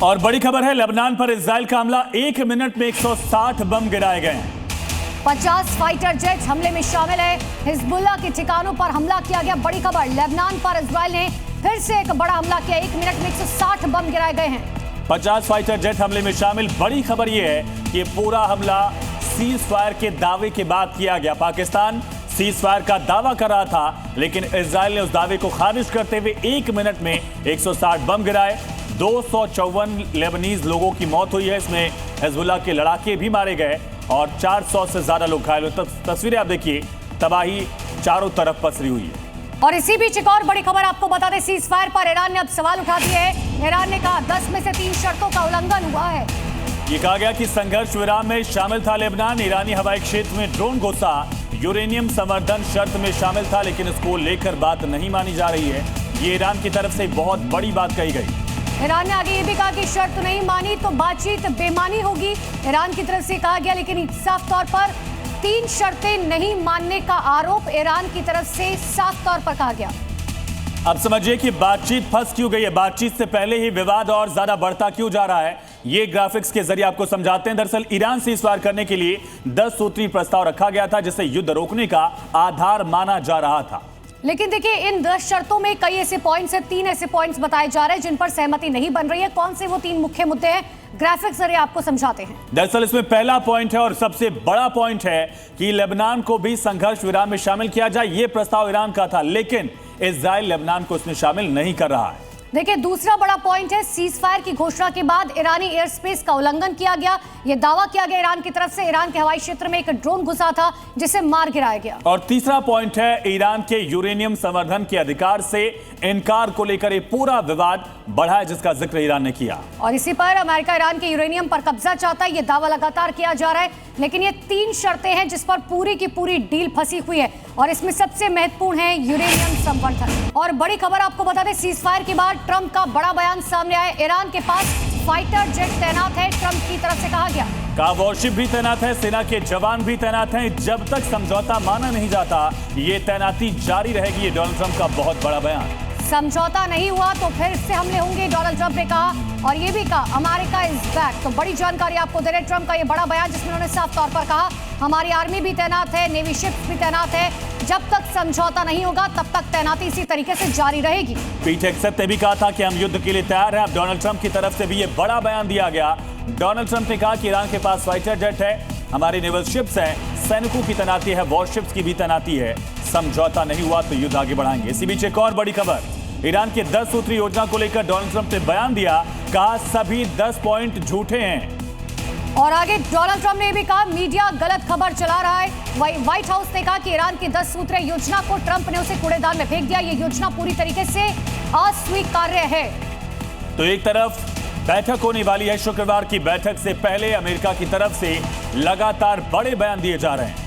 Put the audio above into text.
और बड़ी खबर है, लेबनान पर इजराइल का हमला। 1 मिनट में 160 बम गिराए गए हैं। 50 फाइटर जेट हमले में शामिल है। हिजबुल्लाह के ठिकानों पर हमला किया गया। बड़ी खबर, लेबनान पर इजराइल ने फिर से एक बड़ा हमला किया। 1 मिनट में 160 बम गिराए गए हैं। 50 फाइटर जेट हमले में शामिल। बड़ी खबर यह है कि पूरा हमला सीज फायर के दावे के बाद किया गया। पाकिस्तान सीज फायर का दावा कर रहा था, लेकिन इजराइल ने उस दावे को खारिज करते हुए 1 मिनट में 160 बम गिराए। 254 लेबनीज लोगों की मौत हुई है। इसमें हिजबुल्लाह के लड़ाके भी मारे गए और 400 से ज्यादा लोग घायल हुए। तस्वीरें आप देखिए, तबाही चारों तरफ पसरी हुई है। और इसी बीच एक और बड़ी खबर आपको बता दें, सीज फायर पर ईरान ने अब सवाल उठा दिए हैं। ईरान ने कहा 10 में से 3 शर्तों का उल्लंघन हुआ है। ये कहा गया कि संघर्ष विराम में शामिल था लेबनान। ईरानी हवाई क्षेत्र में ड्रोन घुसा, यूरेनियम संवर्धन शर्त में शामिल था, लेकिन इसको लेकर बात नहीं मानी जा रही है। ये ईरान की तरफ से बहुत बड़ी बात कही गई। ईरान ने आगे ये भी कहा कि शर्त नहीं मानी तो बातचीत बेमानी होगी। ईरान की तरफ से कहा गया, लेकिन साफ तौर पर 3 शर्तें नहीं मानने का आरोप ईरान की तरफ से साफ तौर पर कहा गया। अब समझिए कि बातचीत फंस क्यों गई है। बातचीत से पहले ही विवाद और ज्यादा बढ़ता क्यों जा रहा है, ये ग्राफिक्स के जरिए आपको समझाते हैं। दरअसल ईरान सीज फायर करने के लिए 10 सूत्री प्रस्ताव रखा गया था, जिसे युद्ध रोकने का आधार माना जा रहा था। लेकिन देखिए, इन 10 शर्तों में कई ऐसे पॉइंट्स हैं, 3 ऐसे पॉइंट्स बताए जा रहे हैं जिन पर सहमति नहीं बन रही है। कौन से वो 3 मुख्य मुद्दे हैं, ग्राफिक्स जरिए आपको समझाते हैं। दरअसल इसमें पहला पॉइंट है और सबसे बड़ा पॉइंट है कि लेबनान को भी संघर्ष विराम में शामिल किया जाए। यह प्रस्ताव ईरान का था, लेकिन इजराइल लेबनान को इसमें शामिल नहीं कर रहा है। देखिए, दूसरा बड़ा पॉइंट है, सीज फायर की घोषणा के बाद ईरानी एयर स्पेस का उल्लंघन किया गया। यह दावा किया गया ईरान की तरफ से, ईरान के हवाई क्षेत्र में एक ड्रोन घुसा था जिसे मार गिराया गया। और तीसरा पॉइंट है, ईरान के यूरेनियम संवर्धन के अधिकार से इनकार को लेकर एक पूरा विवाद बढ़ा है, जिसका जिक्र ईरान ने किया। और इसी पर अमेरिका ईरान के यूरेनियम पर कब्जा चाहता है, यह दावा लगातार किया जा रहा है। लेकिन ये 3 शर्तें हैं जिस पर पूरी की पूरी डील फंसी हुई है, और इसमें सबसे महत्वपूर्ण है यूरेनियम संवर्धन। और बड़ी खबर आपको बता दें, सीज फायर के बाद ट्रंप का बड़ा बयान सामने आया। ईरान के पास फाइटर जेट तैनात है, ट्रंप की तरफ से कहा गया। वॉरशिप भी तैनात है, सेना के जवान भी तैनात हैं। जब तक समझौता माना नहीं जाता, ये तैनाती जारी रहेगी। ये डोनाल्ड ट्रंप का बहुत बड़ा बयान। समझौता नहीं हुआ तो फिर से हमले होंगे, डोनाल्ड ट्रंप ने कहा। और ये भी कहा, अमेरिका इज बैक। तो बड़ी जानकारी आपको दे रहे ट्रंप का ये बड़ा बयान, जिसमें उन्होंने साफ तौर पर कहा हमारी आर्मी भी तैनात है, नेवी शिप्स भी तैनात है। जब तक समझौता नहीं होगा तब तक तैनाती इसी तरीके से जारी रहेगी। पीट हेगसेथ ने भी कहा था कि हम युद्ध के लिए तैयार हैं। अब डोनाल्ड ट्रंप की तरफ से भी ये बड़ा बयान दिया गया। डोनाल्ड ट्रंप ने कहा कि ईरान के पास फाइटर जेट है, हमारी नेवल शिप्स हैं, सैनिकों की तैनाती है, वॉरशिप्स की भी तैनाती है। समझौता नहीं हुआ तो युद्ध आगे बढ़ाएंगे। इसी बीच एक और बड़ी खबर, ईरान के 10 सूत्री योजना को लेकर डोनाल्ड ट्रंप ने बयान दिया। कहा सभी 10 पॉइंट झूठे हैं। और आगे डोनाल्ड ट्रंप ने भी कहा मीडिया गलत खबर चला रहा है। व्हाइट हाउस ने कहा कि ईरान की 10 सूत्रीय योजना को ट्रंप ने उसे कूड़ेदान में फेंक दिया। ये योजना पूरी तरीके से अस्वीकार्य है। तो एक तरफ बैठक होने वाली है, शुक्रवार की बैठक से पहले अमेरिका की तरफ से लगातार बड़े बयान दिए जा रहे हैं।